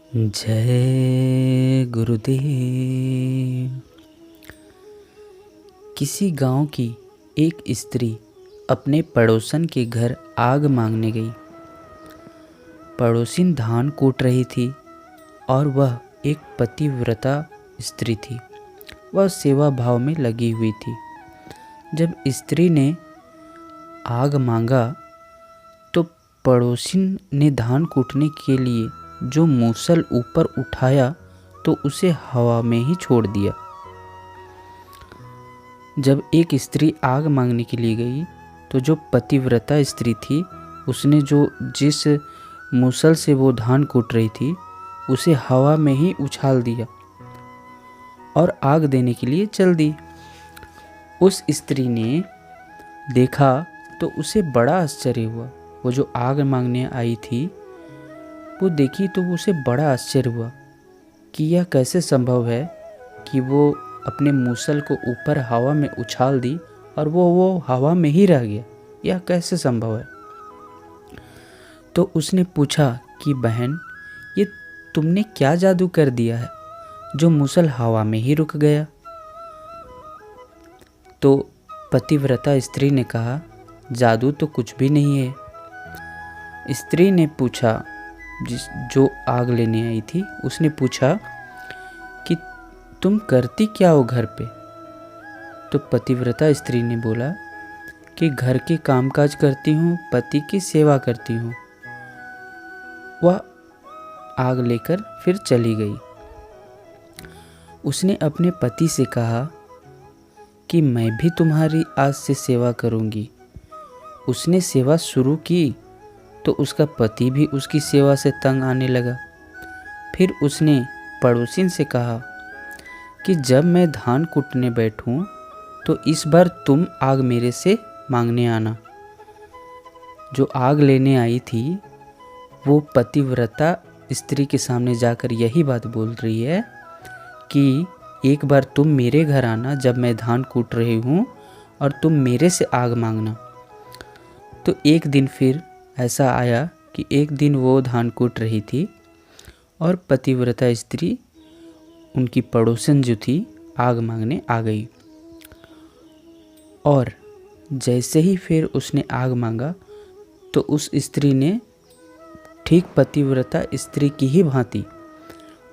जय गुरुदेव। किसी गांव की एक स्त्री अपने पड़ोसन के घर आग मांगने गई। पड़ोसिन धान कूट रही थी और वह एक पतिव्रता स्त्री थी। वह सेवा भाव में लगी हुई थी। जब स्त्री ने आग मांगा तो पड़ोसिन ने धान कूटने के लिए जो मूसल ऊपर उठाया तो उसे हवा में ही छोड़ दिया। जब एक स्त्री आग मांगने के लिए गई तो जो पतिव्रता स्त्री थी उसने जिस मूसल से वो धान कूट रही थी उसे हवा में ही उछाल दिया और आग देने के लिए चल दी। उस स्त्री ने देखा तो उसे बड़ा आश्चर्य हुआ। वो जो आग मांगने आई थी वो देखी तो उसे बड़ा आश्चर्य हुआ कि यह कैसे संभव है कि वो अपने मूसल को ऊपर हवा में उछाल दी और वो हवा में ही रह गया। यह कैसे संभव है? तो उसने पूछा कि बहन, ये तुमने क्या जादू कर दिया है जो मूसल हवा में ही रुक गया? तो पतिव्रता स्त्री ने कहा, जादू तो कुछ भी नहीं है। स्त्री ने पूछा, जो आग लेने आई थी उसने पूछा कि तुम करती क्या हो घर पे? तो पतिव्रता स्त्री ने बोला कि घर के कामकाज करती हूँ, पति की सेवा करती हूँ। वह आग लेकर फिर चली गई। उसने अपने पति से कहा कि मैं भी तुम्हारी आज से सेवा करूँगी। उसने सेवा शुरू की तो उसका पति भी उसकी सेवा से तंग आने लगा। फिर उसने पड़ोसिन से कहा कि जब मैं धान कूटने बैठूं तो इस बार तुम आग मेरे से मांगने आना। जो आग लेने आई थी वो पतिव्रता स्त्री के सामने जाकर यही बात बोल रही है कि एक बार तुम मेरे घर आना जब मैं धान कूट रही हूँ और तुम मेरे से आग मांगना। तो एक दिन फिर ऐसा आया कि एक दिन वो धान कूट रही थी और पतिव्रता स्त्री उनकी पड़ोसन जो थी आग मांगने आ गई। और जैसे ही फिर उसने आग मांगा तो उस स्त्री ने ठीक पतिव्रता स्त्री की ही भांति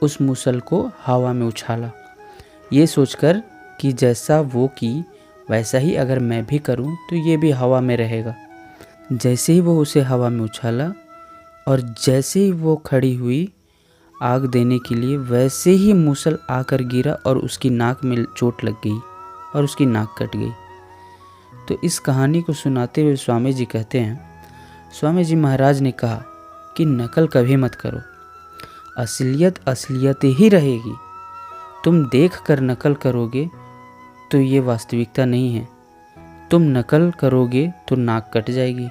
उस मूसल को हवा में उछाला, ये सोचकर कि जैसा वो की वैसा ही अगर मैं भी करूं तो ये भी हवा में रहेगा। जैसे ही वो उसे हवा में उछाला और जैसे ही वो खड़ी हुई आग देने के लिए, वैसे ही मूसल आकर गिरा और उसकी नाक में चोट लग गई और उसकी नाक कट गई। तो इस कहानी को सुनाते हुए स्वामी जी कहते हैं, स्वामी जी महाराज ने कहा कि नकल कभी मत करो, असलियत असलियत ही रहेगी। तुम देख कर नकल करोगे तो ये वास्तविकता नहीं है। तुम नकल करोगे तो नाक कट जाएगी।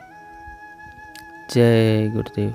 जय गुरुदेव।